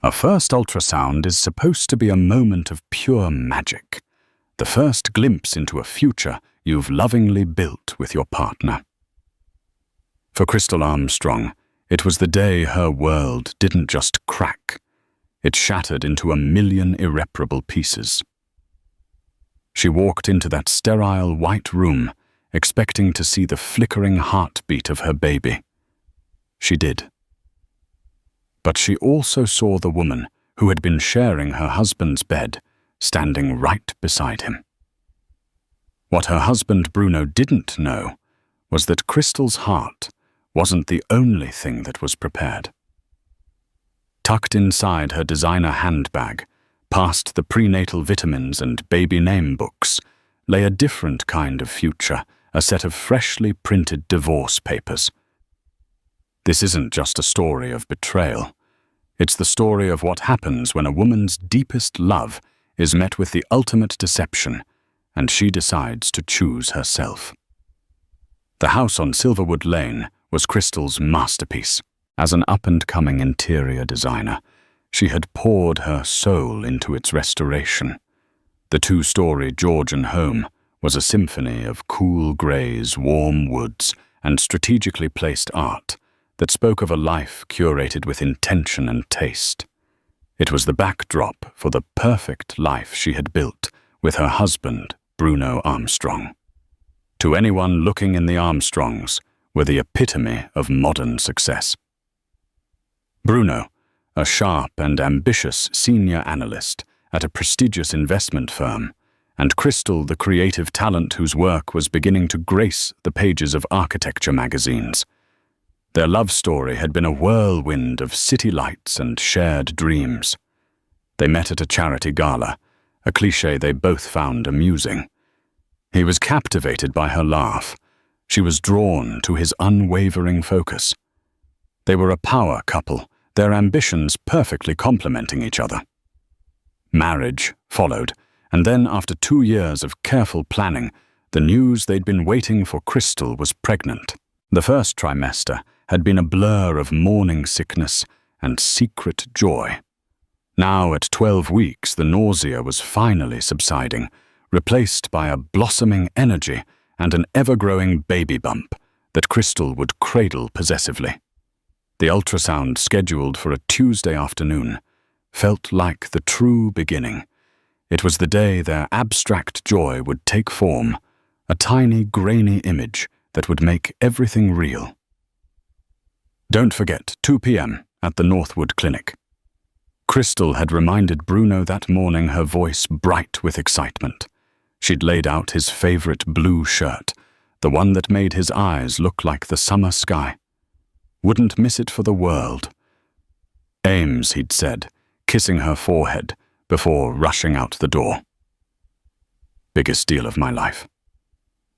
A first ultrasound is supposed to be a moment of pure magic, the first glimpse into a future you've lovingly built with your partner. For Crystal Armstrong, it was the day her world didn't just crack, it shattered into 1,000,000 irreparable pieces. She walked into that sterile white room, expecting to see the flickering heartbeat of her baby. She did. But she also saw the woman who had been sharing her husband's bed, standing right beside him. What her husband Bruno didn't know was that Crystal's heart wasn't the only thing that was prepared. Tucked inside her designer handbag, past the prenatal vitamins and baby name books, lay a different kind of future, a set of freshly printed divorce papers. This isn't just a story of betrayal. It's the story of what happens when a woman's deepest love is met with the ultimate deception, and she decides to choose herself. The house on Silverwood Lane was Crystal's masterpiece. As an up-and-coming interior designer, she had poured her soul into its restoration. The 2-story Georgian home was a symphony of cool grays, warm woods, and strategically placed art that spoke of a life curated with intention and taste. It was the backdrop for the perfect life she had built with her husband, Bruno Armstrong. To anyone looking in, the Armstrongs were the epitome of modern success. Bruno, a sharp and ambitious senior analyst at a prestigious investment firm, and Crystal, the creative talent whose work was beginning to grace the pages of architecture magazines. Their love story had been a whirlwind of city lights and shared dreams. They met at a charity gala, a cliché they both found amusing. He was captivated by her laugh. She was drawn to his unwavering focus. They were a power couple, their ambitions perfectly complementing each other. Marriage followed, and then after 2 years of careful planning, the news they'd been waiting for Crystal was pregnant. The first trimester had been a blur of morning sickness and secret joy. Now at 12 weeks, the nausea was finally subsiding, replaced by a blossoming energy and an ever-growing baby bump that Crystal would cradle possessively. The ultrasound, scheduled for a Tuesday afternoon, felt like the true beginning. It was the day their abstract joy would take form, a tiny, grainy image that would make everything real. Don't forget, 2 p.m. at the Northwood Clinic. Crystal had reminded Bruno that morning, her voice bright with excitement. She'd laid out his favorite blue shirt, the one that made his eyes look like the summer sky. Wouldn't miss it for the world. Ames, he'd said, kissing her forehead before rushing out the door. Biggest deal of my life.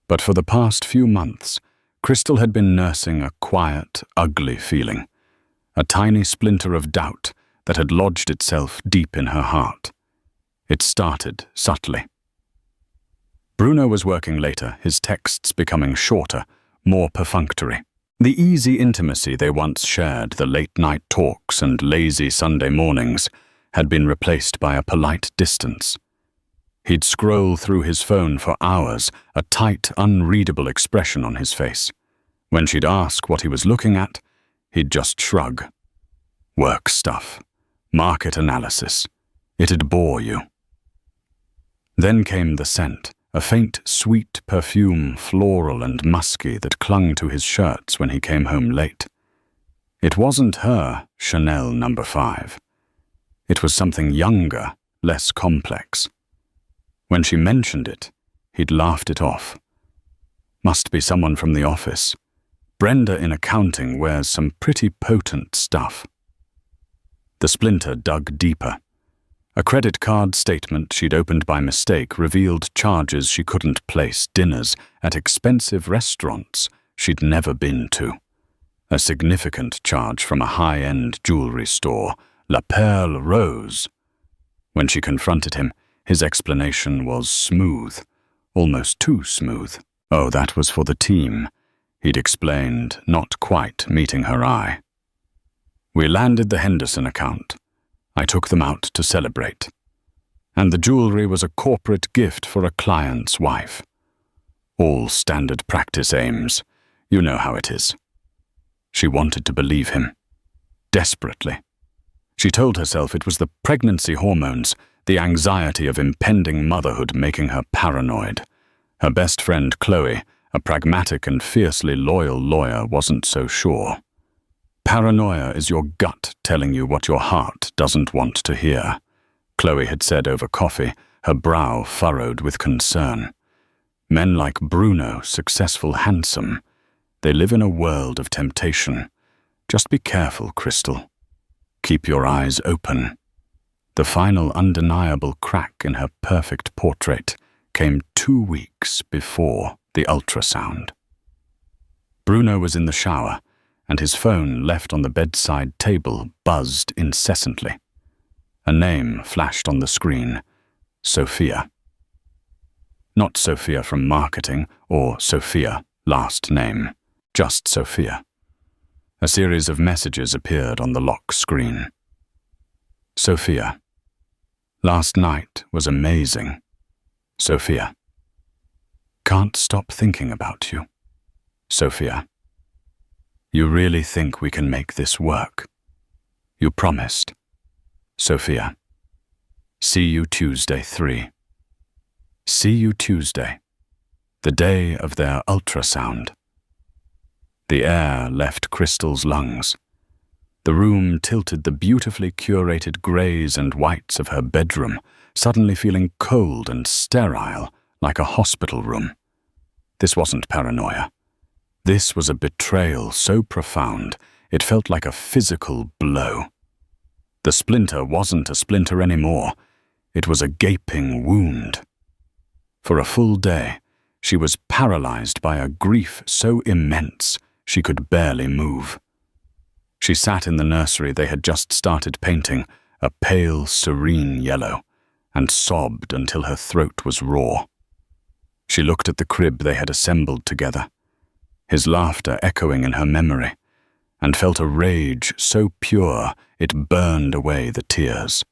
But for the past few months, Crystal had been nursing a quiet, ugly feeling, a tiny splinter of doubt that had lodged itself deep in her heart. It started subtly. Bruno was working later, his texts becoming shorter, more perfunctory. The easy intimacy they once shared, the late-night talks and lazy Sunday mornings, had been replaced by a polite distance. He'd scroll through his phone for hours, a tight, unreadable expression on his face. When she'd ask what he was looking at, he'd just shrug. Work stuff. Market analysis. It'd bore you. Then came the scent, a faint, sweet perfume, floral and musky, that clung to his shirts when he came home late. It wasn't her Chanel No. 5. It was something younger, less complex. When she mentioned it, he'd laughed it off. Must be someone from the office. Brenda in accounting wears some pretty potent stuff. The splinter dug deeper. A credit card statement she'd opened by mistake revealed charges she couldn't place, dinners at expensive restaurants she'd never been to. A significant charge from a high-end jewelry store, La Perle Rose. When she confronted him, his explanation was smooth, almost too smooth. Oh, that was for the team, he'd explained, not quite meeting her eye. We landed the Henderson account. I took them out to celebrate. And the jewelry was a corporate gift for a client's wife. All standard practice aims. You know how it is. She wanted to believe him. Desperately. She told herself it was the pregnancy hormones, the anxiety of impending motherhood making her paranoid. Her best friend Chloe, a pragmatic and fiercely loyal lawyer, wasn't so sure. Paranoia is your gut telling you what your heart doesn't want to hear, Chloe had said over coffee, her brow furrowed with concern. Men like Bruno, successful, handsome, they live in a world of temptation. Just be careful, Crystal. Keep your eyes open. The final undeniable crack in her perfect portrait came 2 weeks before the ultrasound. Bruno was in the shower, and his phone left on the bedside table buzzed incessantly. A name flashed on the screen, Sophia. Not Sophia from marketing or Sophia, last name, just Sophia. A series of messages appeared on the lock screen. Sophia. Last night was amazing. Sophia. Can't stop thinking about you. Sophia. You really think we can make this work? You promised. Sophia. See you Tuesday 3. See you Tuesday, the day of their ultrasound. The air left Crystal's lungs. The room tilted the beautifully curated greys and whites of her bedroom, suddenly feeling cold and sterile like a hospital room. This wasn't paranoia. This was a betrayal so profound it felt like a physical blow. The splinter wasn't a splinter anymore. It was a gaping wound. For a full day, she was paralyzed by a grief so immense she could barely move. She sat in the nursery they had just started painting, a pale, serene yellow, and sobbed until her throat was raw. She looked at the crib they had assembled together, his laughter echoing in her memory, and felt a rage so pure it burned away the tears.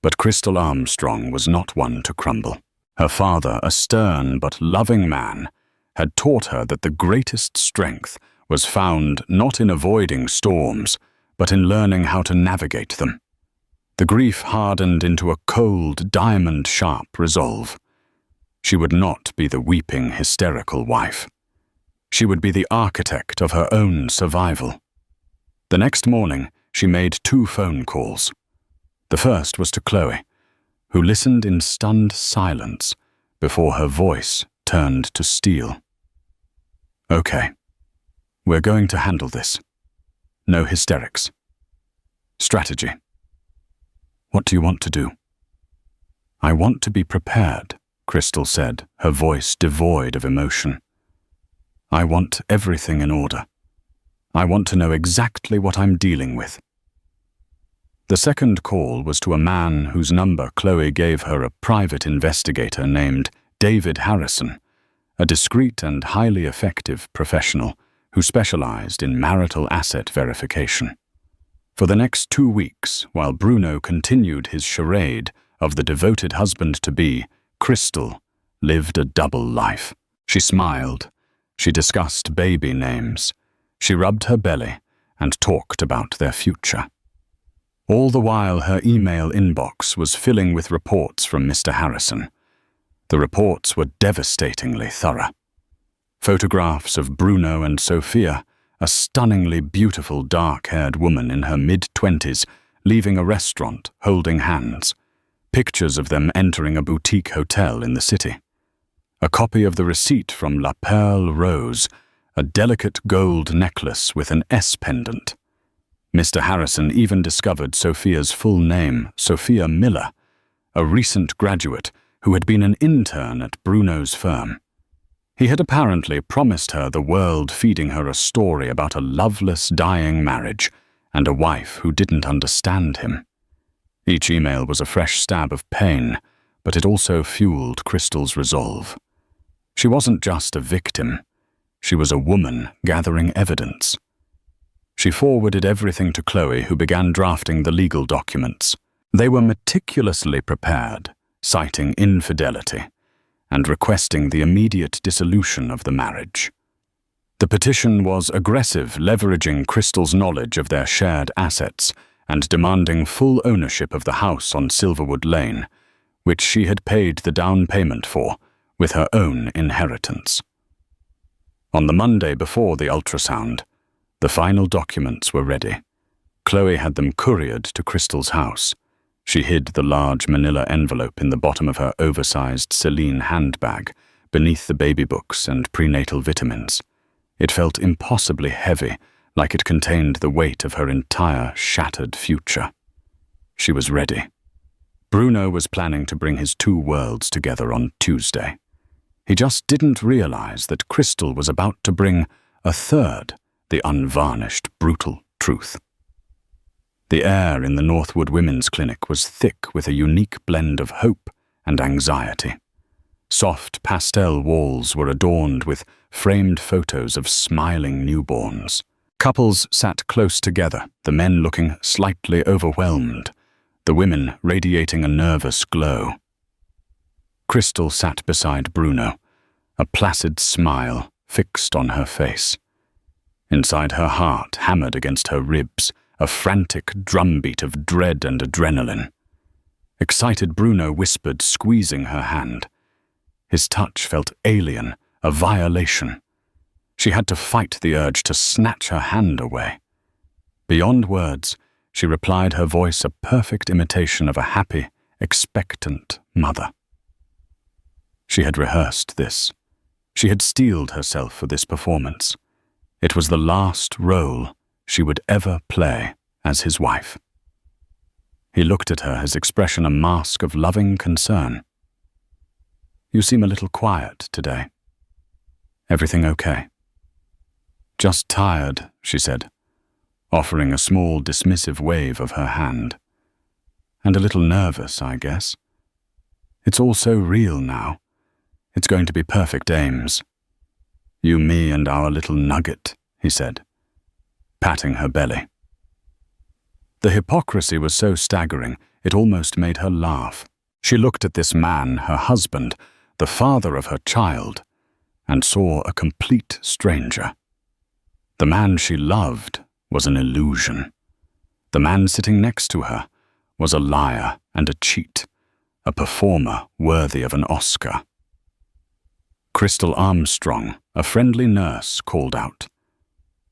But Crystal Armstrong was not one to crumble. Her father, a stern but loving man, had taught her that the greatest strength was found not in avoiding storms, but in learning how to navigate them. The grief hardened into a cold, diamond-sharp resolve. She would not be the weeping, hysterical wife. She would be the architect of her own survival. The next morning, she made 2 phone calls. The first was to Chloe, who listened in stunned silence before her voice turned to steel. Okay, we're going to handle this. No hysterics. Strategy. What do you want to do? I want to be prepared, Crystal said, her voice devoid of emotion. I want everything in order. I want to know exactly what I'm dealing with. The second call was to a man whose number Chloe gave her, a private investigator named David Harrison, a discreet and highly effective professional who specialized in marital asset verification. For the next 2 weeks, while Bruno continued his charade of the devoted husband-to-be, Crystal lived a double life. She smiled. She discussed baby names. She rubbed her belly and talked about their future. All the while, her email inbox was filling with reports from Mr. Harrison. The reports were devastatingly thorough. Photographs of Bruno and Sophia, a stunningly beautiful dark-haired woman in her mid-20s, leaving a restaurant holding hands. Pictures of them entering a boutique hotel in the city. A copy of the receipt from La Perle Rose, a delicate gold necklace with an S pendant. Mr. Harrison even discovered Sophia's full name, Sophia Miller, a recent graduate who had been an intern at Bruno's firm. He had apparently promised her the world, feeding her a story about a loveless, dying marriage and a wife who didn't understand him. Each email was a fresh stab of pain, but it also fueled Crystal's resolve. She wasn't just a victim. She was a woman gathering evidence. She forwarded everything to Chloe, who began drafting the legal documents. They were meticulously prepared, citing infidelity and requesting the immediate dissolution of the marriage. The petition was aggressive, leveraging Crystal's knowledge of their shared assets and demanding full ownership of the house on Silverwood Lane, which she had paid the down payment for with her own inheritance. On the Monday before the ultrasound, the final documents were ready. Chloe had them couriered to Crystal's house. She hid the large manila envelope in the bottom of her oversized Celine handbag, beneath the baby books and prenatal vitamins. It felt impossibly heavy, like it contained the weight of her entire shattered future. She was ready. Bruno was planning to bring his two worlds together on Tuesday. He just didn't realize that Crystal was about to bring a third, the unvarnished, brutal truth. The air in the Northwood Women's Clinic was thick with a unique blend of hope and anxiety. Soft pastel walls were adorned with framed photos of smiling newborns. Couples sat close together, the men looking slightly overwhelmed, the women radiating a nervous glow. Crystal sat beside Bruno, a placid smile fixed on her face. Inside her heart, hammered against her ribs, a frantic drumbeat of dread and adrenaline. Excited Bruno whispered, squeezing her hand. His touch felt alien, a violation. She had to fight the urge to snatch her hand away. Beyond words, she replied, her voice a perfect imitation of a happy, expectant mother. She had rehearsed this. She had steeled herself for this performance. It was the last role she would ever play as his wife. He looked at her, his expression a mask of loving concern. "You seem a little quiet today. Everything okay?" "Just tired," she said, offering a small dismissive wave of her hand. "And a little nervous, I guess. It's all so real now. It's going to be perfect, Ames. You, me, and our little nugget," he said, patting her belly. The hypocrisy was so staggering, it almost made her laugh. She looked at this man, her husband, the father of her child, and saw a complete stranger. The man she loved was an illusion. The man sitting next to her was a liar and a cheat, a performer worthy of an Oscar. Crystal Armstrong, a friendly nurse, called out.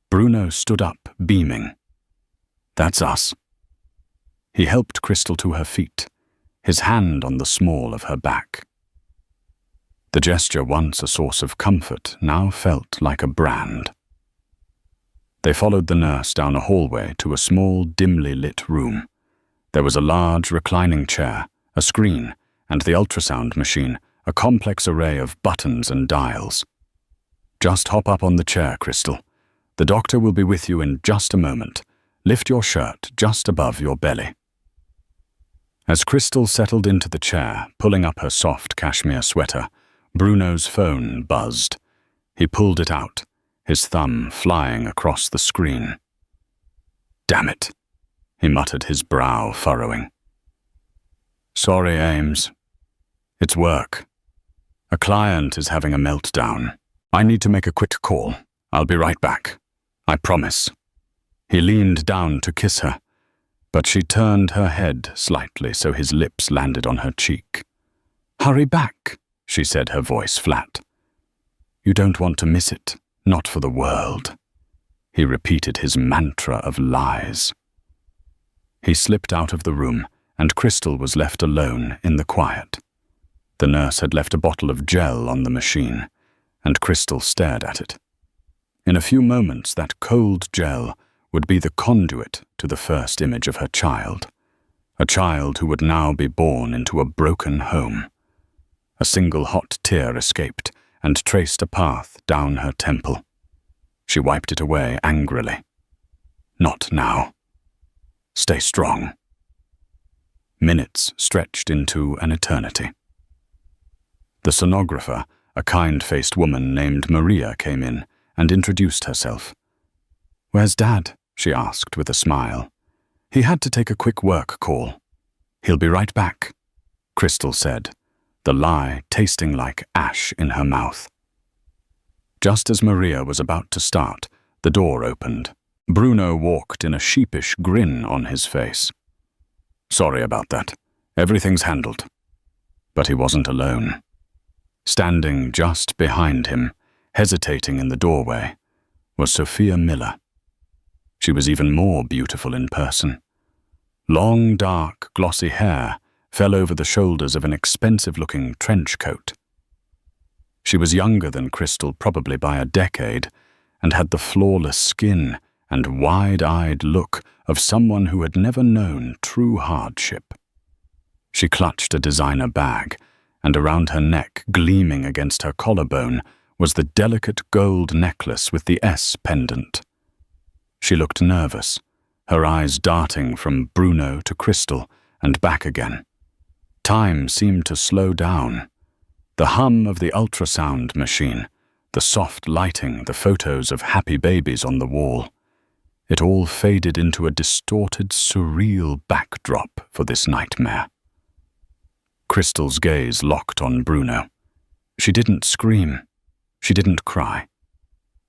Bruno stood up, beaming. "That's us." He helped Crystal to her feet, his hand on the small of her back. The gesture, once a source of comfort, now felt like a brand. They followed the nurse down a hallway to a small, dimly lit room. There was a large reclining chair, a screen, and the ultrasound machine, a complex array of buttons and dials. "Just hop up on the chair, Crystal. The doctor will be with you in just a moment. Lift your shirt just above your belly." As Crystal settled into the chair, pulling up her soft cashmere sweater, Bruno's phone buzzed. He pulled it out, his thumb flying across the screen. "Damn it," he muttered, his brow furrowing. "Sorry, Ames. It's work. A client is having a meltdown. I need to make a quick call. I'll be right back. I promise." He leaned down to kiss her, but she turned her head slightly so his lips landed on her cheek. "Hurry back," she said, her voice flat. "You don't want to miss it, not for the world." He repeated his mantra of lies. He slipped out of the room, and Crystal was left alone in the quiet. The nurse had left a bottle of gel on the machine, and Crystal stared at it. In a few moments, that cold gel would be the conduit to the first image of her child, a child who would now be born into a broken home. A single hot tear escaped and traced a path down her temple. She wiped it away angrily. "Not now. Stay strong." Minutes stretched into an eternity. The sonographer, a kind-faced woman named Maria, came in and introduced herself. "Where's Dad?" she asked with a smile. He had to take a quick work call. He'll be right back, Crystal said, the lie tasting like ash in her mouth. Just as Maria was about to start, the door opened. Bruno walked in a sheepish grin on his face. Sorry about that. Everything's handled. But he wasn't alone. Standing just behind him, hesitating in the doorway, was Sophia Miller. She was even more beautiful in person. Long, dark, glossy hair fell over the shoulders of an expensive-looking trench coat. She was younger than Crystal probably by a decade, and had the flawless skin and wide-eyed look of someone who had never known true hardship. She clutched a designer bag, and around her neck, gleaming against her collarbone, was the delicate gold necklace with the S pendant. She looked nervous, her eyes darting from Bruno to Crystal and back again. Time seemed to slow down. The hum of the ultrasound machine, the soft lighting, the photos of happy babies on the wall. It all faded into a distorted, surreal backdrop for this nightmare. Crystal's gaze locked on Bruno. She didn't scream. She didn't cry.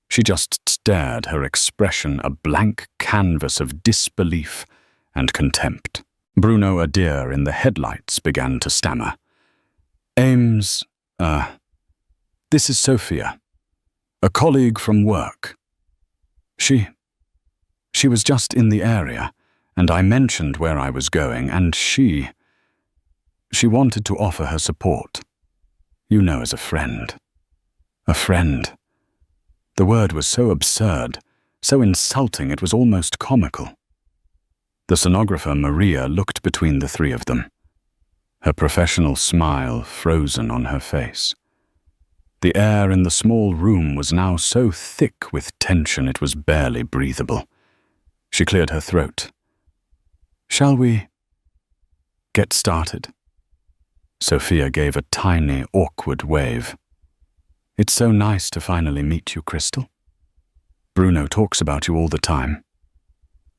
She just stared, her expression a blank canvas of disbelief and contempt. Bruno, a deer in the headlights, began to stammer. Ames, this is Sophia, a colleague from work. She was just in the area, and I mentioned where I was going, and she wanted to offer her support. You know, as a friend. A friend. The word was so absurd, so insulting it was almost comical. The sonographer Maria looked between the three of them, her professional smile frozen on her face. The air in the small room was now so thick with tension it was barely breathable. She cleared her throat. Shall we get started? Sophia gave a tiny, awkward wave. It's so nice to finally meet you, Crystal. Bruno talks about you all the time.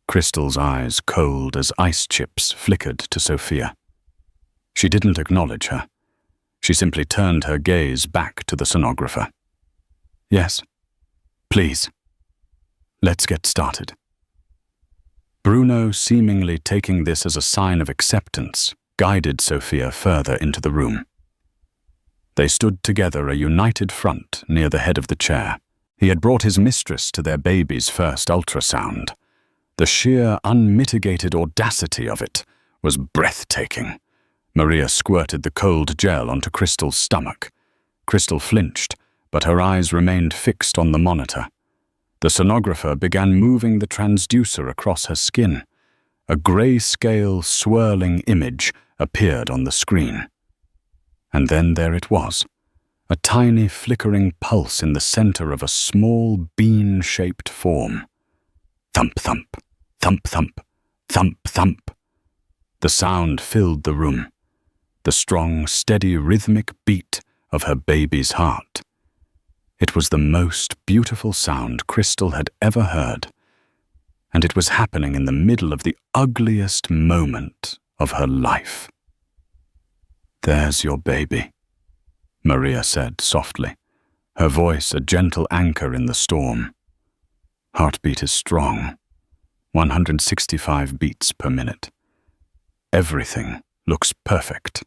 Crystal's eyes, cold as ice chips, flickered to Sophia. She didn't acknowledge her. She simply turned her gaze back to the sonographer. Yes, please. Let's get started. Bruno, seemingly taking this as a sign of acceptance, guided Sophia further into the room. They stood together, a united front, near the head of the chair. He had brought his mistress to their baby's first ultrasound. The sheer, unmitigated audacity of it was breathtaking. Maria squirted the cold gel onto Crystal's stomach. Crystal flinched, but her eyes remained fixed on the monitor. The sonographer began moving the transducer across her skin. A grayscale, swirling image appeared on the screen. And then there it was, a tiny flickering pulse in the center of a small bean-shaped form. Thump, thump, thump, thump, thump, thump. The sound filled the room, the strong, steady, rhythmic beat of her baby's heart. It was the most beautiful sound Crystal had ever heard, and it was happening in the middle of the ugliest moment of her life. There's your baby, Maria said softly, her voice a gentle anchor in the storm. Heartbeat is strong, 165 beats per minute. Everything looks perfect.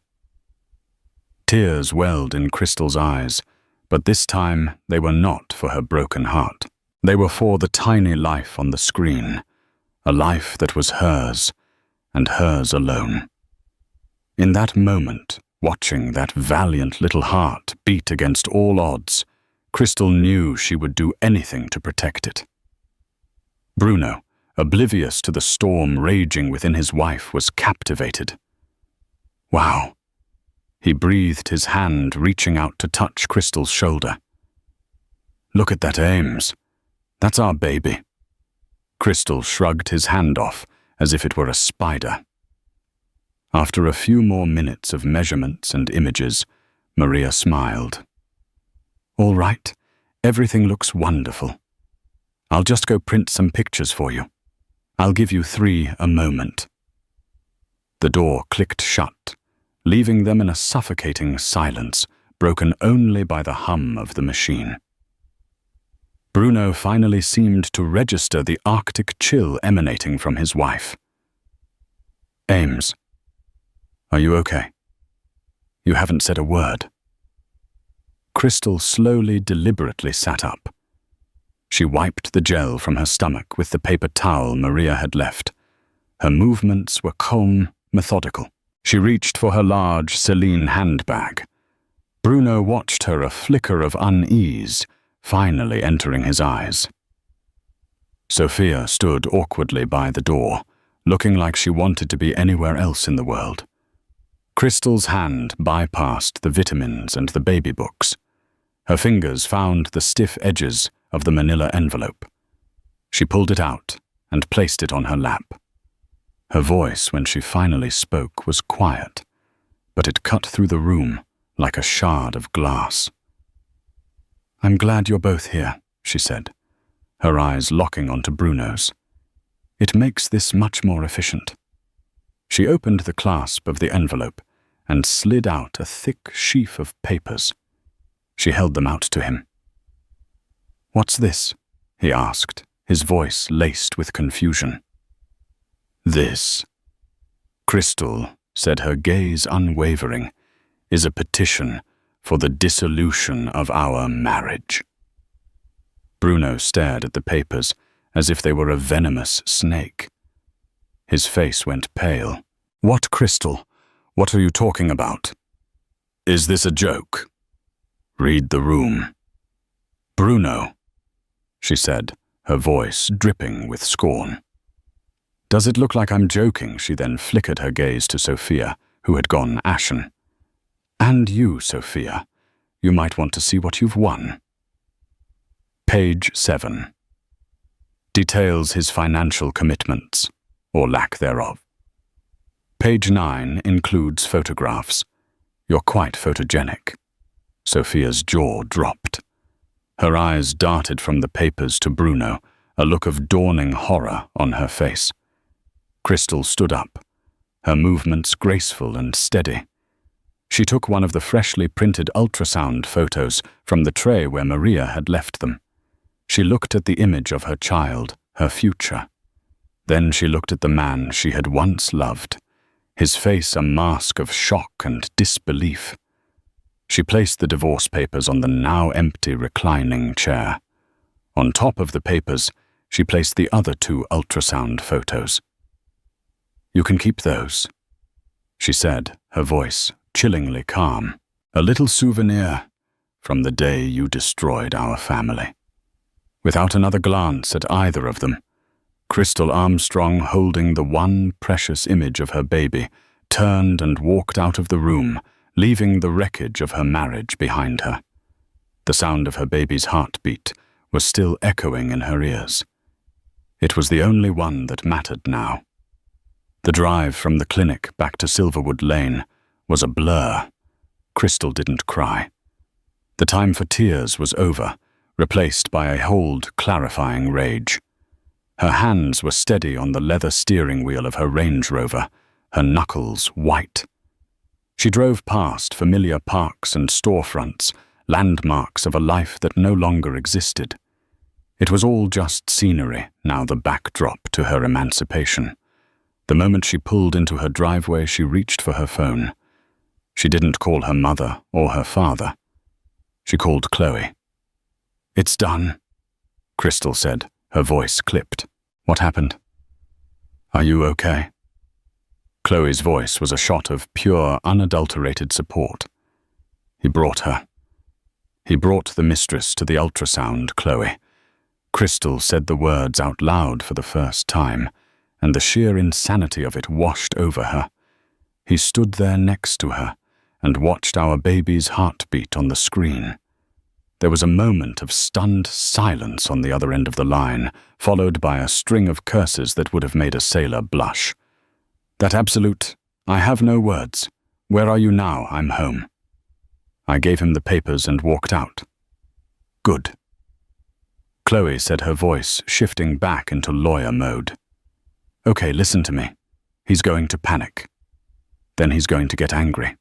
Tears welled in Crystal's eyes, but this time they were not for her broken heart. They were for the tiny life on the screen, a life that was hers, and hers alone. In that moment, watching that valiant little heart beat against all odds, Crystal knew she would do anything to protect it. Bruno, oblivious to the storm raging within his wife, was captivated. Wow. He breathed, his hand reaching out to touch Crystal's shoulder. Look at that, Ames. That's our baby. Crystal shrugged his hand off as if it were a spider. After a few more minutes of measurements and images, Maria smiled. All right, everything looks wonderful. I'll just go print some pictures for you. I'll give you 3 a moment. The door clicked shut, leaving them in a suffocating silence, broken only by the hum of the machine. Bruno finally seemed to register the Arctic chill emanating from his wife. Ames, are you okay? You haven't said a word. Crystal slowly, deliberately sat up. She wiped the gel from her stomach with the paper towel Maria had left. Her movements were calm, methodical. She reached for her large Celine handbag. Bruno watched her, a flicker of unease finally entering his eyes. Sophia stood awkwardly by the door, looking like she wanted to be anywhere else in the world. Crystal's hand bypassed the vitamins and the baby books. Her fingers found the stiff edges of the manila envelope. She pulled it out and placed it on her lap. Her voice, when she finally spoke, was quiet, but it cut through the room like a shard of glass. I'm glad you're both here, she said, her eyes locking onto Bruno's. It makes this much more efficient. She opened the clasp of the envelope and slid out a thick sheaf of papers. She held them out to him. What's this? He asked, his voice laced with confusion. This, Crystal said, her gaze unwavering, is a petition for the dissolution of our marriage. Bruno stared at the papers as if they were a venomous snake. His face went pale. What, Crystal? What are you talking about? Is this a joke? Read the room. Bruno, she said, her voice dripping with scorn. Does it look like I'm joking? She then flickered her gaze to Sophia, who had gone ashen. And you, Sophia, you might want to see what you've won. Page 7. Details his financial commitments, or lack thereof. Page 9 includes photographs. You're quite photogenic. Sophia's jaw dropped. Her eyes darted from the papers to Bruno, a look of dawning horror on her face. Crystal stood up, her movements graceful and steady. She took one of the freshly printed ultrasound photos from the tray where Maria had left them. She looked at the image of her child, her future. Then she looked at the man she had once loved, his face a mask of shock and disbelief. She placed the divorce papers on the now empty reclining chair. On top of the papers, she placed the other 2 ultrasound photos. You can keep those, she said, her voice chillingly calm. A little souvenir from the day you destroyed our family. Without another glance at either of them, Crystal Armstrong, holding the one precious image of her baby, turned and walked out of the room, leaving the wreckage of her marriage behind her. The sound of her baby's heartbeat was still echoing in her ears. It was the only one that mattered now. The drive from the clinic back to Silverwood Lane was a blur. Crystal didn't cry. The time for tears was over, replaced by a hold, clarifying rage. Her hands were steady on the leather steering wheel of her Range Rover, her knuckles white. She drove past familiar parks and storefronts, landmarks of a life that no longer existed. It was all just scenery, now the backdrop to her emancipation. The moment she pulled into her driveway, she reached for her phone. She didn't call her mother or her father. She called Chloe. It's done, Crystal said, her voice clipped. What happened? Are you okay? Chloe's voice was a shot of pure, unadulterated support. He brought her. He brought the Mistress to the ultrasound, Chloe. Crystal said the words out loud for the first time, and the sheer insanity of it washed over her. He stood there next to her and watched our baby's heartbeat on the screen. There was a moment of stunned silence on the other end of the line, followed by a string of curses that would have made a sailor blush. That absolute, I have no words. Where are you now? I'm home. I gave him the papers and walked out. Good. Chloe said, her voice shifting back into lawyer mode. Okay, listen to me. He's going to panic. Then he's going to get angry.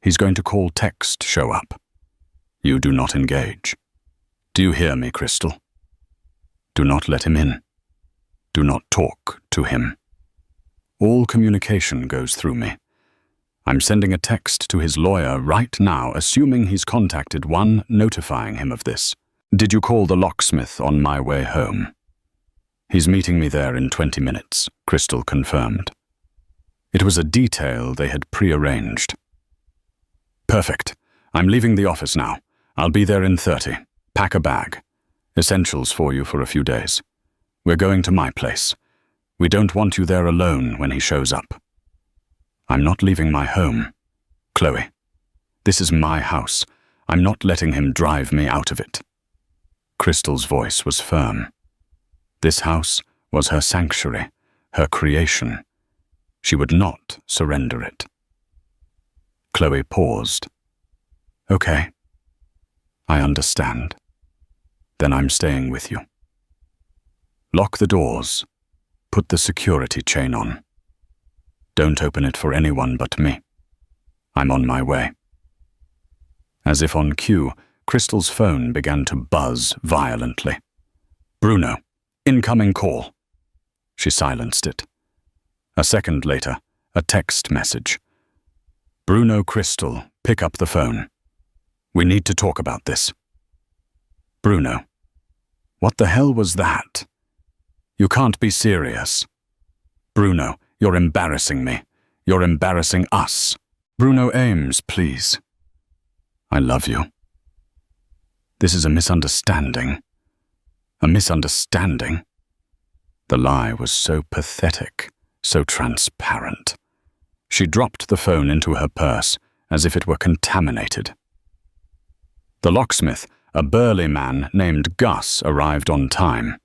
He's going to call text show up. You do not engage. Do you hear me, Crystal? Do not let him in. Do not talk to him. All communication goes through me. I'm sending a text to his lawyer right now, assuming he's contacted one, notifying him of this. Did you call the locksmith on my way home? He's meeting me there in 20 minutes, Crystal confirmed. It was a detail they had prearranged. Perfect. I'm leaving the office now. I'll be there in 30. Pack a bag. Essentials for you for a few days. We're going to my place. We don't want you there alone when he shows up. I'm not leaving my home. Chloe, this is my house. I'm not letting him drive me out of it. Crystal's voice was firm. This house was her sanctuary, her creation. She would not surrender it. Chloe paused. Okay. I understand. Then I'm staying with you. Lock the doors. Put the security chain on. Don't open it for anyone but me. I'm on my way. As if on cue, Crystal's phone began to buzz violently. Bruno, incoming call. She silenced it. A second later, a text message. Bruno, Crystal, pick up the phone. We need to talk about this. Bruno, what the hell was that? You can't be serious. Bruno, you're embarrassing me. You're embarrassing us. Bruno Ames, please. I love you. This is a misunderstanding. A misunderstanding. The lie was so pathetic, so transparent. She dropped the phone into her purse as if it were contaminated. The locksmith, a burly man named Gus, arrived on time.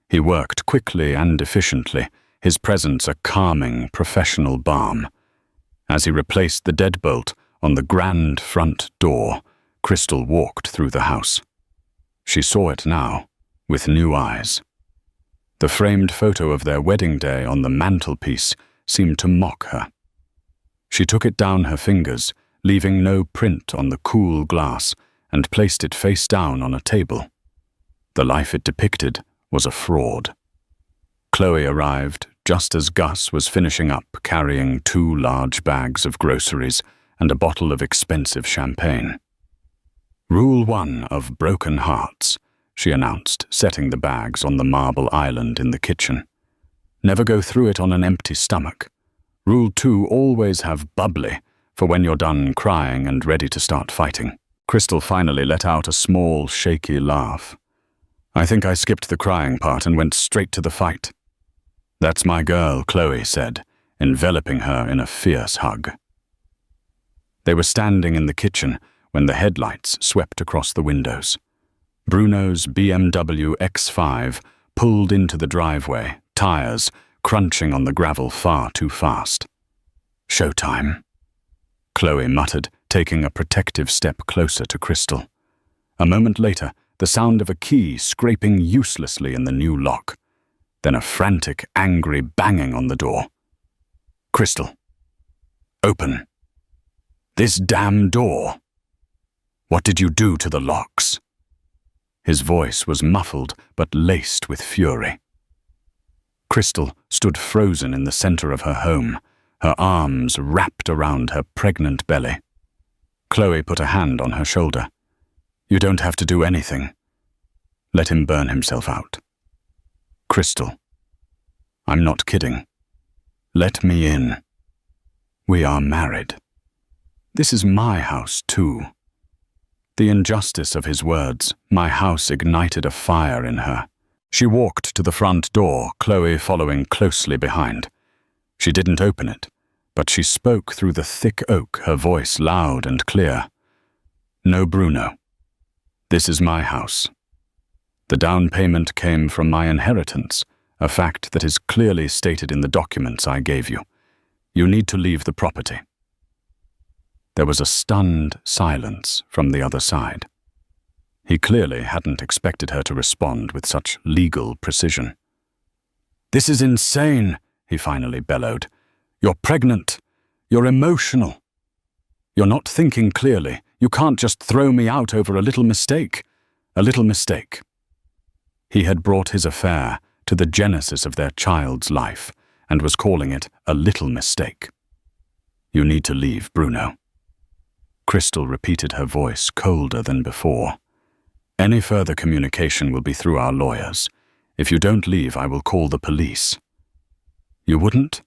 He worked quickly and efficiently, his presence a calming, professional balm. As he replaced the deadbolt on the grand front door, Crystal walked through the house. She saw it now, with new eyes. The framed photo of their wedding day on the mantelpiece seemed to mock her. She took it down her fingers, leaving no print on the cool glass, and placed it face down on a table. The life it depicted was a fraud. Chloe arrived just as Gus was finishing up carrying 2 large bags of groceries and a bottle of expensive champagne. Rule 1 of broken hearts, she announced, setting the bags on the marble island in the kitchen. Never go through it on an empty stomach. Rule 2, always have bubbly for when you're done crying and ready to start fighting. Crystal finally let out a small, shaky laugh. I think I skipped the crying part and went straight to the fight. That's my girl, Chloe said, enveloping her in a fierce hug. They were standing in the kitchen when the headlights swept across the windows. Bruno's BMW X5 pulled into the driveway, tires crunching on the gravel far too fast. Showtime, Chloe muttered, taking a protective step closer to Crystal. A moment later, the sound of a key scraping uselessly in the new lock. Then a frantic, angry banging on the door. Crystal. Open. This damn door. What did you do to the locks? His voice was muffled but laced with fury. Crystal stood frozen in the center of her home, her arms wrapped around her pregnant belly. Chloe put a hand on her shoulder. You don't have to do anything. Let him burn himself out. Crystal. I'm not kidding. Let me in. We are married. This is my house, too. The injustice of his words, my house, ignited a fire in her. She walked to the front door, Chloe following closely behind. She didn't open it, but she spoke through the thick oak, her voice loud and clear. No, Bruno. This is my house. The down payment came from my inheritance, a fact that is clearly stated in the documents I gave you. You need to leave the property. There was a stunned silence from the other side. He clearly hadn't expected her to respond with such legal precision. "This is insane," he finally bellowed. "You're pregnant. You're emotional. You're not thinking clearly. You can't just throw me out over a little mistake. A little mistake." He had brought his affair to the genesis of their child's life and was calling it a little mistake. "You need to leave, Bruno." Crystal repeated, her voice colder than before. "Any further communication will be through our lawyers. If you don't leave, I will call the police." "You wouldn't?"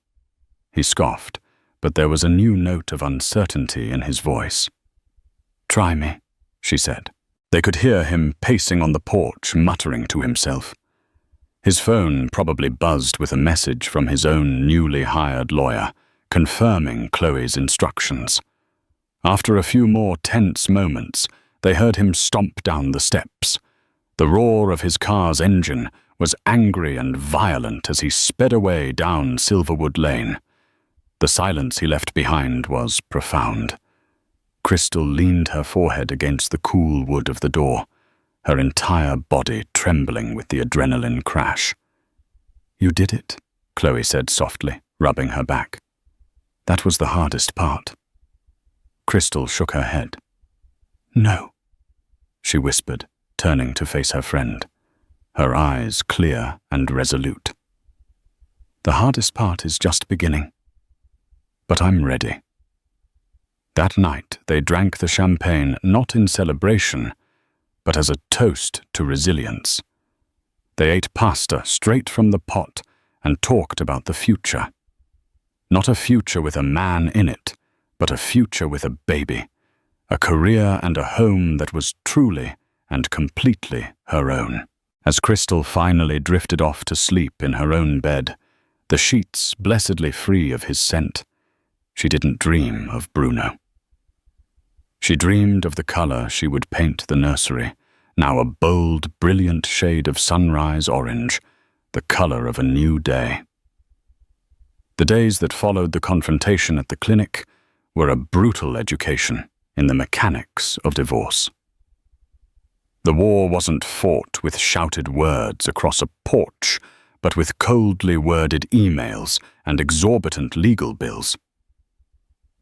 He scoffed, but there was a new note of uncertainty in his voice. "Try me," she said. They could hear him pacing on the porch, muttering to himself. His phone probably buzzed with a message from his own newly hired lawyer, confirming Chloe's instructions. After a few more tense moments, they heard him stomp down the steps. The roar of his car's engine was angry and violent as he sped away down Silverwood Lane. The silence he left behind was profound. Crystal leaned her forehead against the cool wood of the door, her entire body trembling with the adrenaline crash. "You did it," Chloe said softly, rubbing her back. "That was the hardest part." Crystal shook her head. "No," she whispered, turning to face her friend, her eyes clear and resolute. "The hardest part is just beginning. But I'm ready." That night they drank the champagne not in celebration, but as a toast to resilience. They ate pasta straight from the pot and talked about the future. Not a future with a man in it, but a future with a baby, a career and a home that was truly and completely her own. As Crystal finally drifted off to sleep in her own bed, the sheets blessedly free of his scent, she didn't dream of Bruno. She dreamed of the color she would paint the nursery, now a bold, brilliant shade of sunrise orange, the color of a new day. The days that followed the confrontation at the clinic were a brutal education in the mechanics of divorce. The war wasn't fought with shouted words across a porch, but with coldly worded emails and exorbitant legal bills.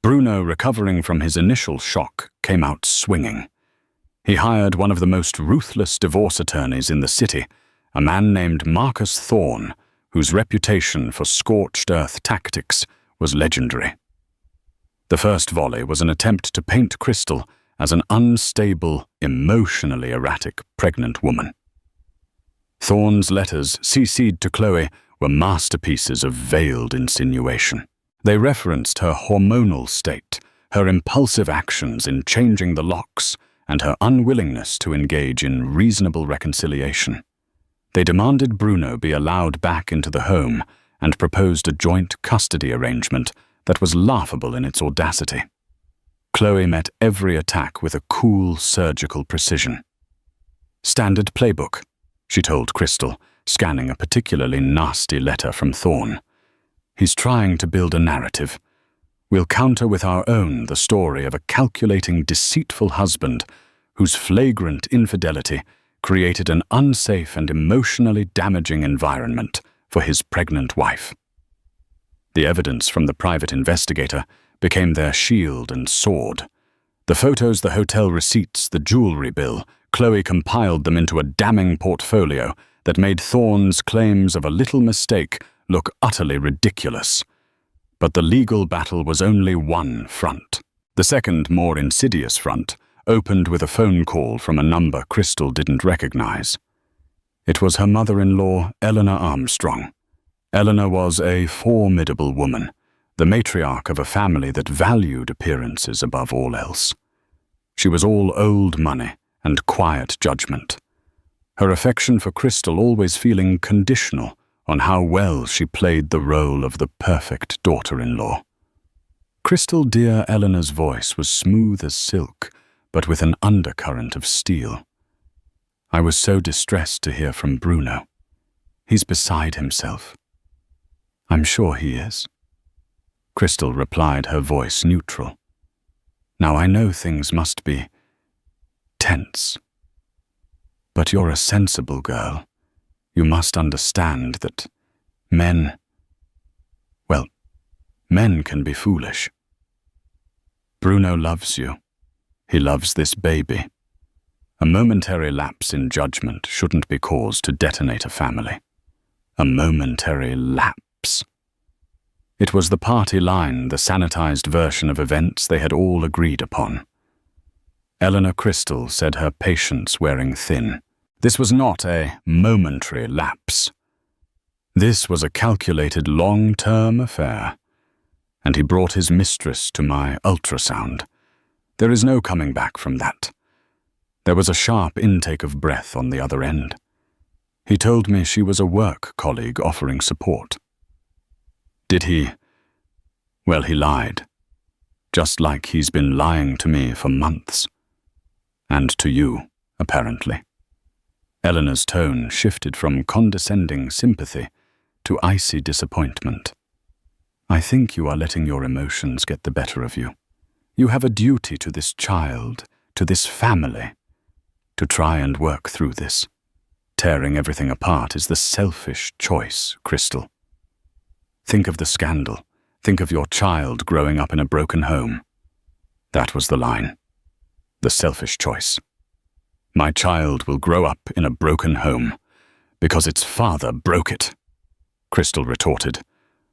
Bruno, recovering from his initial shock, came out swinging. He hired one of the most ruthless divorce attorneys in the city, a man named Marcus Thorne, whose reputation for scorched earth tactics was legendary. The first volley was an attempt to paint Crystal as an unstable, emotionally erratic pregnant woman. Thorne's letters, CC'd to Chloe, were masterpieces of veiled insinuation. They referenced her hormonal state, her impulsive actions in changing the locks, and her unwillingness to engage in reasonable reconciliation. They demanded Bruno be allowed back into the home and proposed a joint custody arrangement that was laughable in its audacity. Chloe met every attack with a cool, surgical precision. "Standard playbook," she told Crystal, scanning a particularly nasty letter from Thorne. "He's trying to build a narrative. We'll counter with our own the story of a calculating, deceitful husband whose flagrant infidelity created an unsafe and emotionally damaging environment for his pregnant wife." The evidence from the private investigator became their shield and sword. The photos, the hotel receipts, the jewelry bill, Chloe compiled them into a damning portfolio that made Thorne's claims of a little mistake look utterly ridiculous. But the legal battle was only one front. The second, more insidious front opened with a phone call from a number Crystal didn't recognize. It was her mother-in-law, Eleanor Armstrong. Eleanor was a formidable woman, the matriarch of a family that valued appearances above all else. She was all old money and quiet judgment, her affection for Crystal always feeling conditional on how well she played the role of the perfect daughter-in-law. Crystal dear Eleanor's voice was smooth as silk, but with an undercurrent of steel. "I was so distressed to hear from Bruno. He's beside himself." "I'm sure he is," Crystal replied, her voice neutral. "Now I know things must be tense. But you're a sensible girl. You must understand that Men, well, men can be foolish. Bruno loves you. He loves this baby. A momentary lapse in judgment shouldn't be cause to detonate a family. A momentary lapse. It was the party line, the sanitized version of events they had all agreed upon. Eleanor Crystal said her patience wearing thin. This was not a momentary lapse. This was a calculated long-term affair. And he brought his mistress to my ultrasound. There is no coming back from that. There was a sharp intake of breath on the other end. He told me she was a work colleague offering support. Did he? Well, he lied. Just like he's been lying to me for months. And to you, apparently. Eleanor's tone shifted from condescending sympathy to icy disappointment. I think you are letting your emotions get the better of you. You have a duty to this child, to this family, to try and work through this. Tearing everything apart is the selfish choice, Crystal. Think of the scandal. Think of your child growing up in a broken home. That was the line. The selfish choice. My child will grow up in a broken home because its father broke it, Crystal retorted,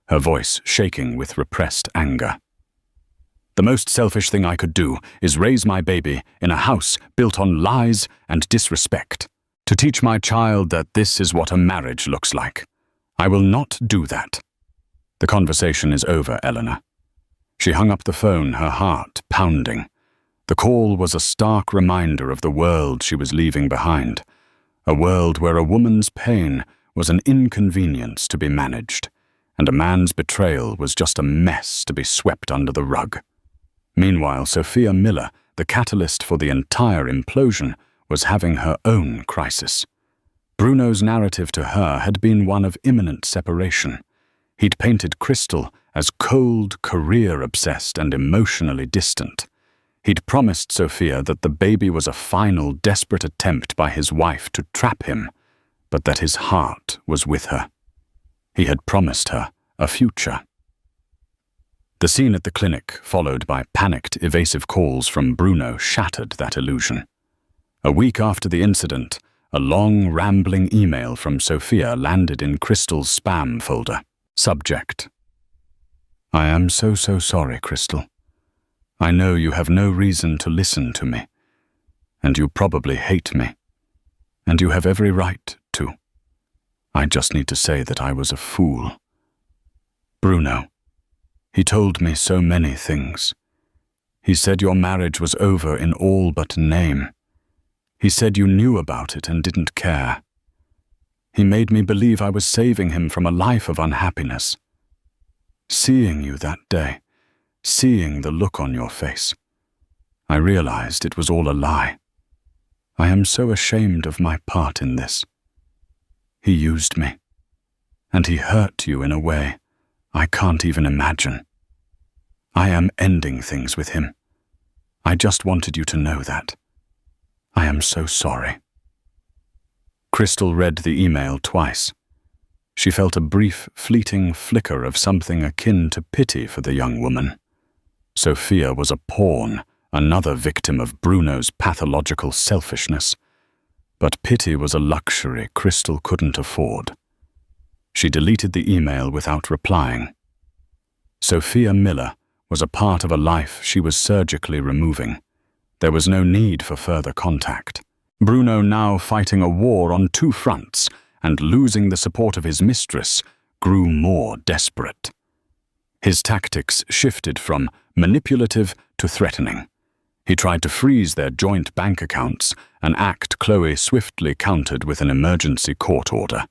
her voice shaking with repressed anger. The most selfish thing I could do is raise my baby in a house built on lies and disrespect, to teach my child that this is what a marriage looks like. I will not do that. The conversation is over, Eleanor. She hung up the phone, her heart pounding. The call was a stark reminder of the world she was leaving behind, a world where a woman's pain was an inconvenience to be managed, and a man's betrayal was just a mess to be swept under the rug. Meanwhile, Sophia Miller, the catalyst for the entire implosion, was having her own crisis. Bruno's narrative to her had been one of imminent separation. He'd painted Crystal as cold, career-obsessed and emotionally distant. He'd promised Sophia that the baby was a final, desperate attempt by his wife to trap him, but that his heart was with her. He had promised her a future. The scene at the clinic, followed by panicked, evasive calls from Bruno, shattered that illusion. A week after the incident, a long, rambling email from Sophia landed in Crystal's spam folder. Subject: I am so sorry, Crystal. I know you have no reason to listen to me, and you probably hate me, and you have every right to. I just need to say that I was a fool. Bruno, he told me so many things. He said your marriage was over in all but name. He said you knew about it and didn't care. He made me believe I was saving him from a life of unhappiness. Seeing you that day, seeing the look on your face, I realized it was all a lie. I am so ashamed of my part in this. He used me, and he hurt you in a way I can't even imagine. I am ending things with him. I just wanted you to know that. I am so sorry. Crystal read the email twice. She felt a brief, fleeting flicker of something akin to pity for the young woman. Sophia was a pawn, another victim of Bruno's pathological selfishness. But pity was a luxury Crystal couldn't afford. She deleted the email without replying. Sophia Miller was a part of a life she was surgically removing. There was no need for further contact. Bruno, now fighting a war on two fronts and losing the support of his mistress, grew more desperate. His tactics shifted from manipulative to threatening. He tried to freeze their joint bank accounts, an act Chloe swiftly countered with an emergency court order.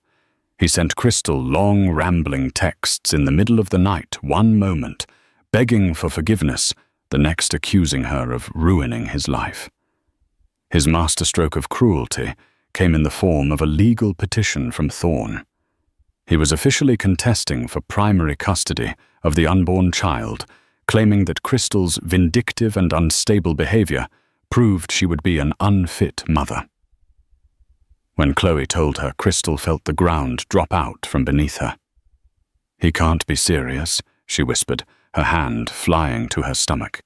He sent Crystal long, rambling texts in the middle of the night, one moment, begging for forgiveness, the next accusing her of ruining his life. His masterstroke of cruelty came in the form of a legal petition from Thorne. He was officially contesting for primary custody of the unborn child, claiming that Crystal's vindictive and unstable behavior proved she would be an unfit mother. When Chloe told her, Crystal felt the ground drop out from beneath her. "He can't be serious," she whispered, her hand flying to her stomach.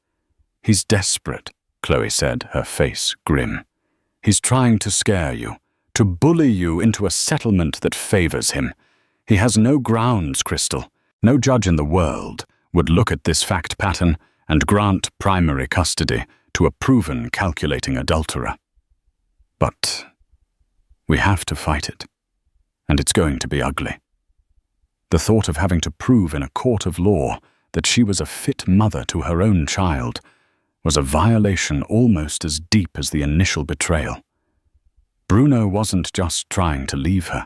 "He's desperate," Chloe said, her face grim. "He's trying to scare you, to bully you into a settlement that favors him. He has no grounds, Crystal. No judge in the world would look at this fact pattern and grant primary custody to a proven calculating adulterer. But we have to fight it, and it's going to be ugly." The thought of having to prove in a court of law that she was a fit mother to her own child was a violation almost as deep as the initial betrayal. Bruno wasn't just trying to leave her.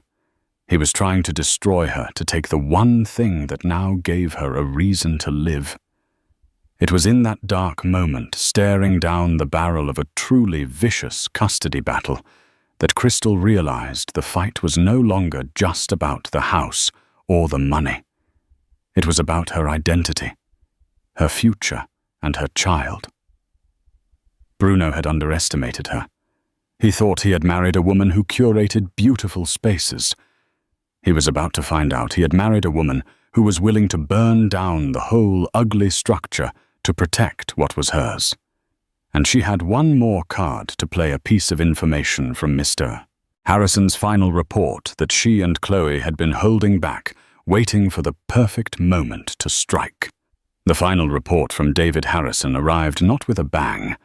He was trying to destroy her, to take the one thing that now gave her a reason to live. It was in that dark moment, staring down the barrel of a truly vicious custody battle, that Crystal realized the fight was no longer just about the house or the money. It was about her identity, her future, and her child. Bruno had underestimated her. He thought he had married a woman who curated beautiful spaces. He was about to find out he had married a woman who was willing to burn down the whole ugly structure to protect what was hers. And she had one more card to play, a piece of information from Mr. Harrison's final report that she and Chloe had been holding back, waiting for the perfect moment to strike. The final report from David Harrison arrived not with a bang,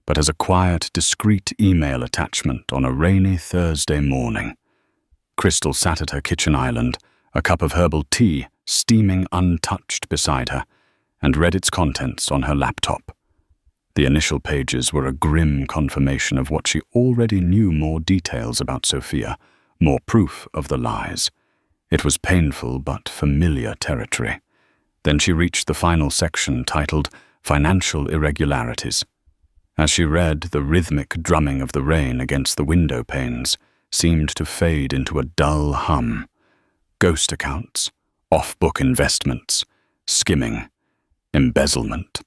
but as a quiet, discreet email attachment on a rainy Thursday morning. Crystal sat at her kitchen island, a cup of herbal tea steaming untouched beside her, and read its contents on her laptop. The initial pages were a grim confirmation of what she already knew: more details about Sophia, more proof of the lies. It was painful but familiar territory. Then she reached the final section titled Financial Irregularities. As she read, the rhythmic drumming of the rain against the window panes seemed to fade into a dull hum. Ghost accounts, off-book investments, skimming, embezzlement.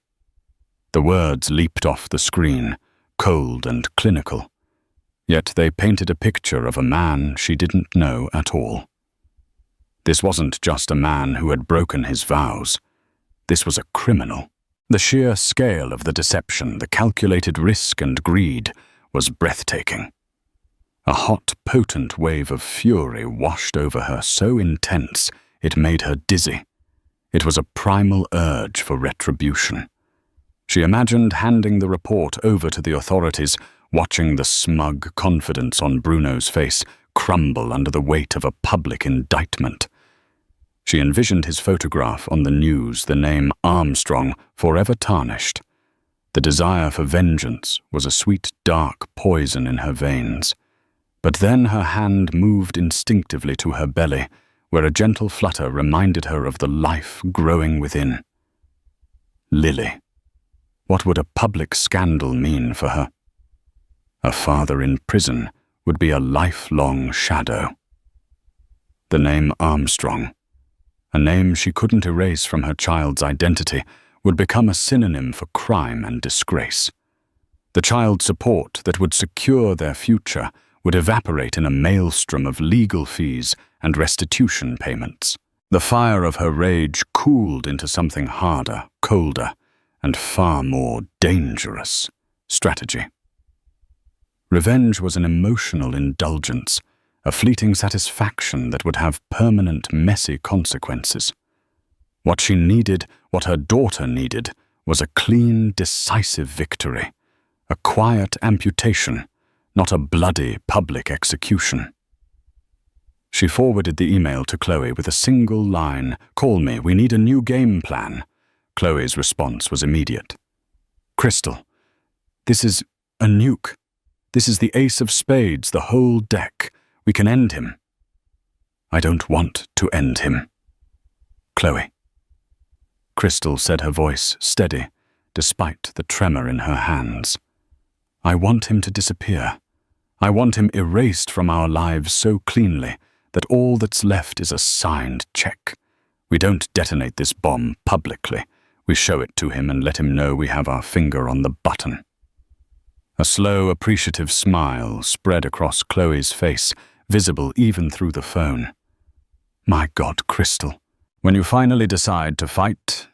The words leaped off the screen, cold and clinical, yet they painted a picture of a man she didn't know at all. This wasn't just a man who had broken his vows. This was a criminal. The sheer scale of the deception, the calculated risk and greed, was breathtaking. A hot, potent wave of fury washed over her, so intense it made her dizzy. It was a primal urge for retribution. She imagined handing the report over to the authorities, watching the smug confidence on Bruno's face crumble under the weight of a public indictment. She envisioned his photograph on the news, the name Armstrong forever tarnished. The desire for vengeance was a sweet, dark poison in her veins. But then her hand moved instinctively to her belly, where a gentle flutter reminded her of the life growing within. Lily. What would a public scandal mean for her? A father in prison would be a lifelong shadow. The name Armstrong, a name she couldn't erase from her child's identity, would become a synonym for crime and disgrace. The child support that would secure their future would evaporate in a maelstrom of legal fees and restitution payments. The fire of her rage cooled into something harder, colder, and far more dangerous: strategy. Revenge was an emotional indulgence, a fleeting satisfaction that would have permanent, messy consequences. What she needed, what her daughter needed, was a clean, decisive victory, a quiet amputation, not a bloody public execution. She forwarded the email to Chloe with a single line: "Call me, we need a new game plan." Chloe's response was immediate. "Crystal, this is a nuke. This is the ace of spades, the whole deck. We can end him." "I don't want to end him, Chloe." Crystal said, her voice steady, despite the tremor in her hands. "I want him to disappear. I want him erased from our lives so cleanly that all that's left is a signed check. We don't detonate this bomb publicly. We show it to him and let him know we have our finger on the button." A slow, appreciative smile spread across Chloe's face, visible even through the phone. "My God, Crystal, When you finally decide to fight,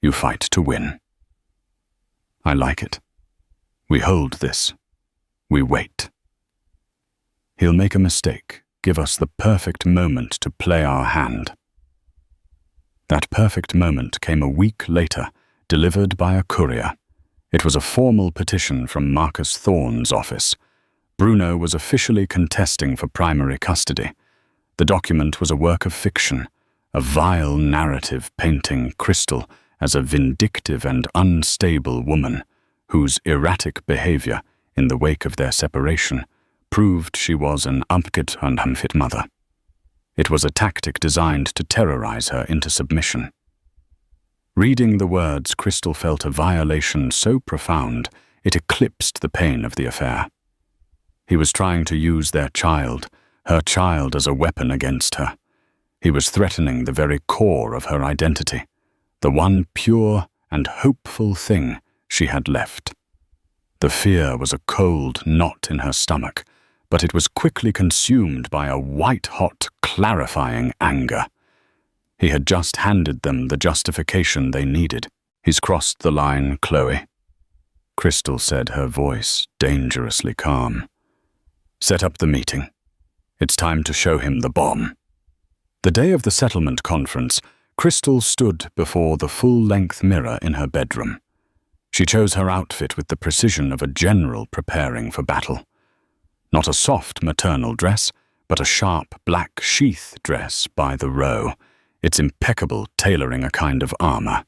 you fight to win. I like it. We hold this. We wait. He'll make a mistake, give us the perfect moment to play our hand. That perfect moment came a week later, delivered by a courier. It was a formal petition from Marcus Thorne's office. Bruno was officially contesting for primary custody. The document was a work of fiction, a vile narrative painting Crystal as a vindictive and unstable woman whose erratic behavior in the wake of their separation proved she was an unfit and unfit mother. It was a tactic designed to terrorize her into submission. Reading the words, Crystal felt a violation so profound it eclipsed the pain of the affair. He was trying to use their child, her child, as a weapon against her. He was threatening the very core of her identity, the one pure and hopeful thing she had left. The fear was a cold knot in her stomach, but it was quickly consumed by a white-hot, clarifying anger. He had just handed them the justification they needed. He's crossed the line, Chloe, Crystal said, her voice dangerously calm. Set up the meeting. It's time to show him the bomb. The day of the settlement conference, Crystal stood before the full-length mirror in her bedroom. She chose her outfit with the precision of a general preparing for battle. Not a soft maternal dress, but a sharp black sheath dress by the row, its impeccable tailoring a kind of armor.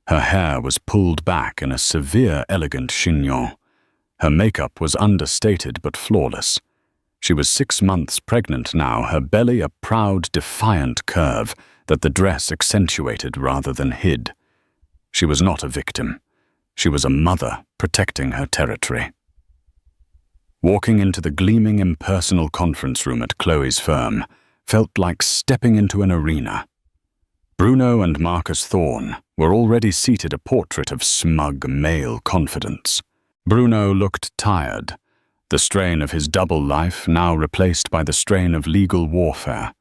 Her hair was pulled back in a severe, elegant chignon. Her makeup was understated but flawless. She was 6 months pregnant now, her belly a proud, defiant curve that the dress accentuated rather than hid. She was not a victim. She was a mother protecting her territory. Walking into the gleaming impersonal conference room at Chloe's firm felt like stepping into an arena. Bruno and Marcus Thorne were already seated, a portrait of smug male confidence. Bruno looked tired, the strain of his double life now replaced by the strain of legal warfare.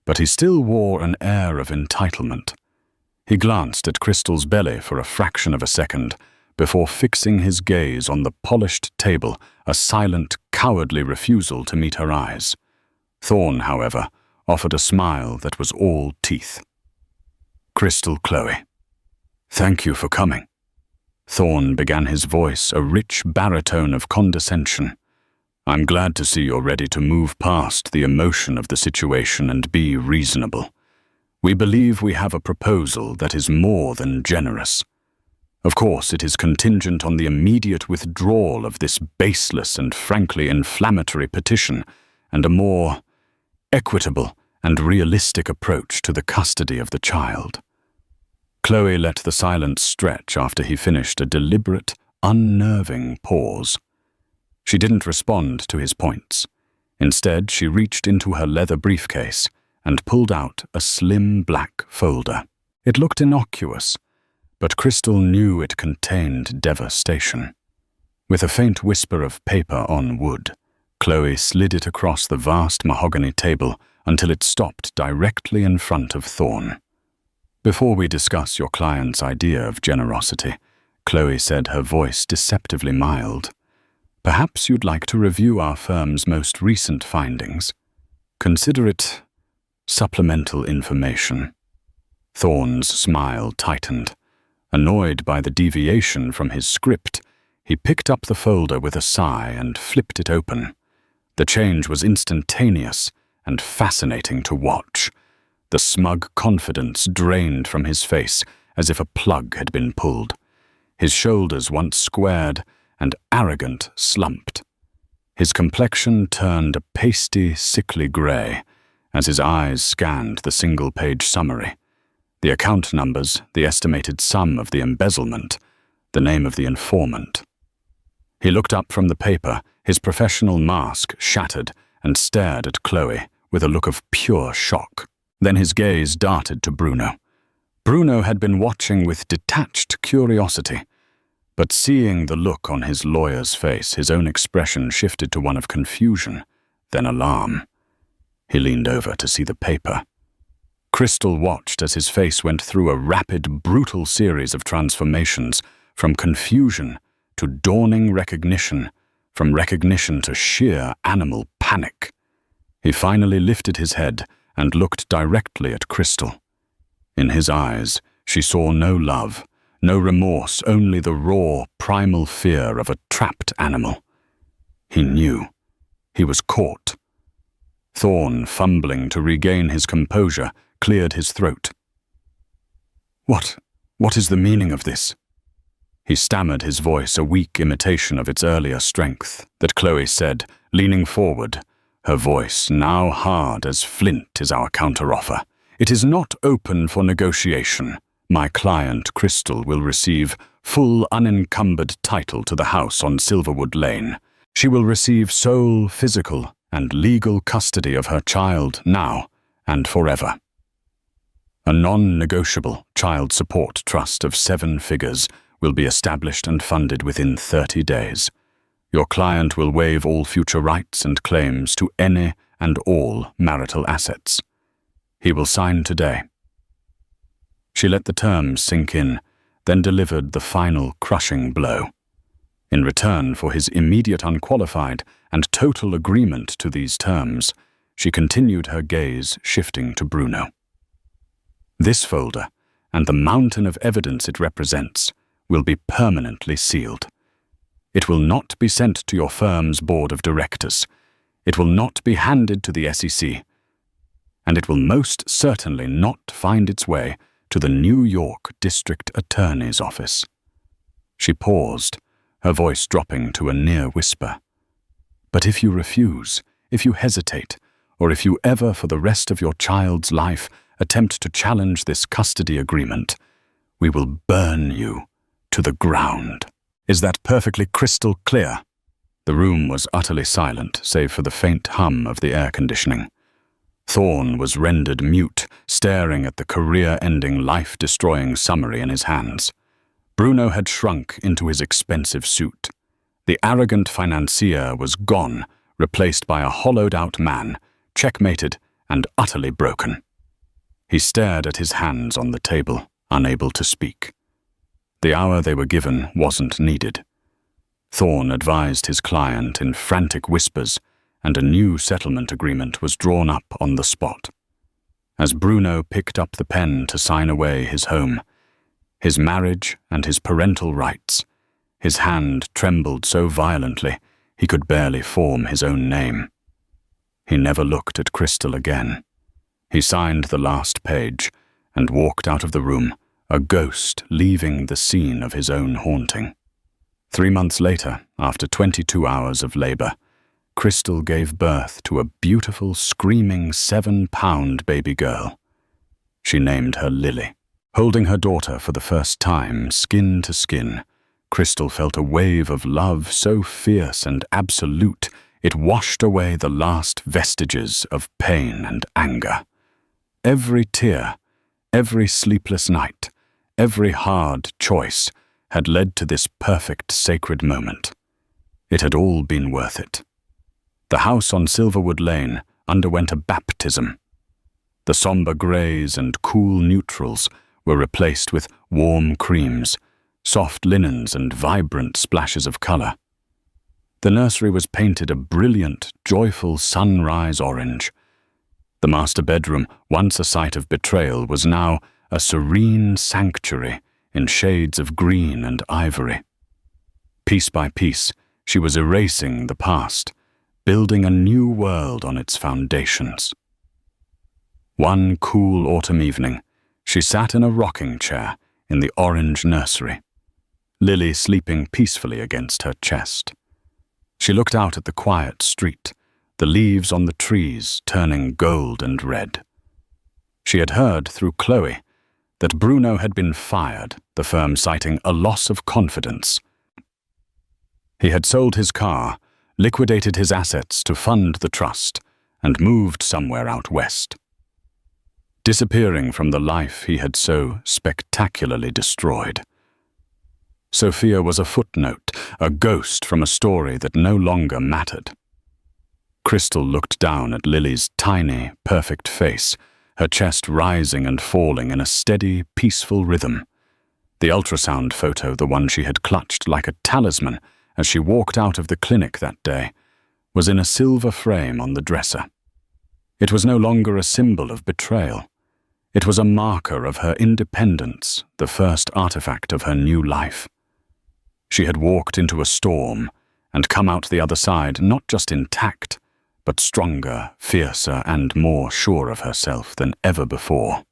But he still wore an air of entitlement. He glanced at Crystal's belly for a fraction of a second before fixing his gaze on the polished table, a silent, cowardly refusal to meet her eyes. Thorne, however, offered a smile that was all teeth. Crystal, Chloe, thank you for coming. Thorne began, his voice a rich baritone of condescension. I'm glad to see you're ready to move past the emotion of the situation and be reasonable. We believe we have a proposal that is more than generous. Of course, it is contingent on the immediate withdrawal of this baseless and frankly inflammatory petition and a more equitable and realistic approach to the custody of the child. Chloe let the silence stretch after he finished, a deliberate, unnerving pause. She didn't respond to his points. Instead, she reached into her leather briefcase and pulled out a slim black folder. It looked innocuous, but Crystal knew it contained devastation. With a faint whisper of paper on wood, Chloe slid it across the vast mahogany table until it stopped directly in front of Thorne. Before we discuss your client's idea of generosity, Chloe said, her voice deceptively mild, perhaps you'd like to review our firm's most recent findings. Consider it supplemental information. Thorne's smile tightened. Annoyed by the deviation from his script, he picked up the folder with a sigh and flipped it open. The change was instantaneous and fascinating to watch. The smug confidence drained from his face as if a plug had been pulled. His shoulders, once squared and arrogant, slumped. His complexion turned a pasty, sickly grey as his eyes scanned the single-page summary. The account numbers, the estimated sum of the embezzlement, the name of the informant. He looked up from the paper, his professional mask shattered, and stared at Chloe with a look of pure shock. Then his gaze darted to Bruno. Bruno had been watching with detached curiosity, but seeing the look on his lawyer's face, his own expression shifted to one of confusion, then alarm. He leaned over to see the paper. Crystal watched as his face went through a rapid, brutal series of transformations, from confusion to dawning recognition, from recognition to sheer animal panic. He finally lifted his head and looked directly at Crystal. In his eyes, she saw no love, no remorse, only the raw, primal fear of a trapped animal. He knew. He was caught. Thorn, fumbling to regain his composure, cleared his throat. What is the meaning of this? He stammered, his voice a weak imitation of its earlier strength, that Chloe said, leaning forward, her voice now hard as flint is our counteroffer. It is not open for negotiation. My client, Crystal, will receive full unencumbered title to the house on Silverwood Lane. She will receive sole physical and legal custody of her child now and forever. A non-negotiable child support trust of 7 figures will be established and funded within 30 days. Your client will waive all future rights and claims to any and all marital assets. He will sign today. She let the terms sink in, then delivered the final crushing blow. In return for his immediate unqualified and total agreement to these terms, she continued, her gaze shifting to Bruno. This folder, and the mountain of evidence it represents, will be permanently sealed. It will not be sent to your firm's board of directors. It will not be handed to the SEC. And it will most certainly not find its way to the New York District Attorney's office. She paused, her voice dropping to a near whisper. But if you refuse, if you hesitate, or if you ever for the rest of your child's life attempt to challenge this custody agreement, we will burn you to the ground. Is that perfectly crystal clear? The room was utterly silent, save for the faint hum of the air conditioning. Thorn was rendered mute, staring at the career-ending, life-destroying summary in his hands. Bruno had shrunk into his expensive suit. The arrogant financier was gone, replaced by a hollowed-out man, checkmated and utterly broken. He stared at his hands on the table, unable to speak. The hour they were given wasn't needed. Thorn advised his client in frantic whispers, and a new settlement agreement was drawn up on the spot. As Bruno picked up the pen to sign away his home, his marriage and his parental rights, his hand trembled so violently he could barely form his own name. He never looked at Crystal again. He signed the last page and walked out of the room, a ghost leaving the scene of his own haunting. 3 months later, after 22 hours of labor, Crystal gave birth to a beautiful, screaming 7-pound baby girl. She named her Lily. Holding her daughter for the first time, skin to skin, Crystal felt a wave of love so fierce and absolute it washed away the last vestiges of pain and anger. Every tear, every sleepless night, every hard choice had led to this perfect, sacred moment. It had all been worth it. The house on Silverwood Lane underwent a baptism. The somber greys and cool neutrals were replaced with warm creams, soft linens and vibrant splashes of color. The nursery was painted a brilliant, joyful sunrise orange. The master bedroom, once a site of betrayal, was now a serene sanctuary in shades of green and ivory. Piece by piece, she was erasing the past, building a new world on its foundations. One cool autumn evening, she sat in a rocking chair in the orange nursery, Lily sleeping peacefully against her chest. She looked out at the quiet street, the leaves on the trees turning gold and red. She had heard through Chloe that Bruno had been fired, the firm citing a loss of confidence. He had sold his car, liquidated his assets to fund the trust, and moved somewhere out west, disappearing from the life he had so spectacularly destroyed. Sophia was a footnote, a ghost from a story that no longer mattered. Crystal looked down at Lily's tiny, perfect face her chest rising and falling in a steady, peaceful rhythm. The ultrasound photo, the one she had clutched like a talisman as she walked out of the clinic that day, was in a silver frame on the dresser. It was no longer a symbol of betrayal. It was a marker of her independence, the first artifact of her new life. She had walked into a storm and come out the other side not just intact, but stronger, fiercer, and more sure of herself than ever before.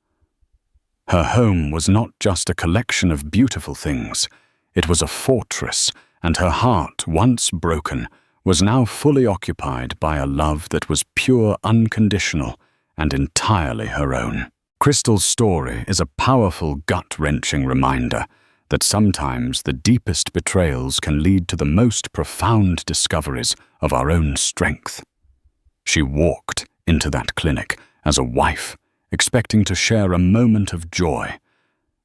Her home was not just a collection of beautiful things, it was a fortress, and her heart, once broken, was now fully occupied by a love that was pure, unconditional, and entirely her own. Crystal's story is a powerful, gut-wrenching reminder that sometimes the deepest betrayals can lead to the most profound discoveries of our own strength. She walked into that clinic as a wife, expecting to share a moment of joy,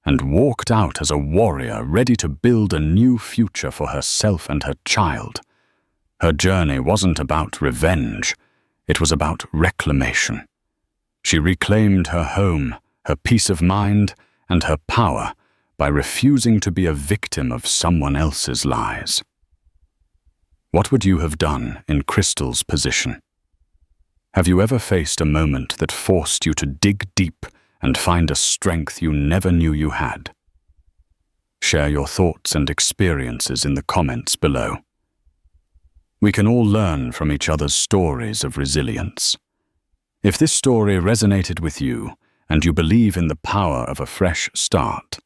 and walked out as a warrior ready to build a new future for herself and her child. Her journey wasn't about revenge, it was about reclamation. She reclaimed her home, her peace of mind, and her power by refusing to be a victim of someone else's lies. What would you have done in Crystal's position? Have you ever faced a moment that forced you to dig deep and find a strength you never knew you had? Share your thoughts and experiences in the comments below. We can all learn from each other's stories of resilience. If this story resonated with you and you believe in the power of a fresh start,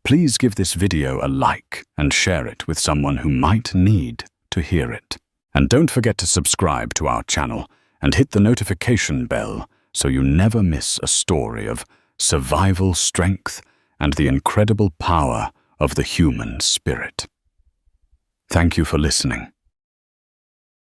please give this video a like and share it with someone who might need to hear it. And don't forget to subscribe to our channel and hit the notification bell so you never miss a story of survival strength and the incredible power of the human spirit. Thank you for listening.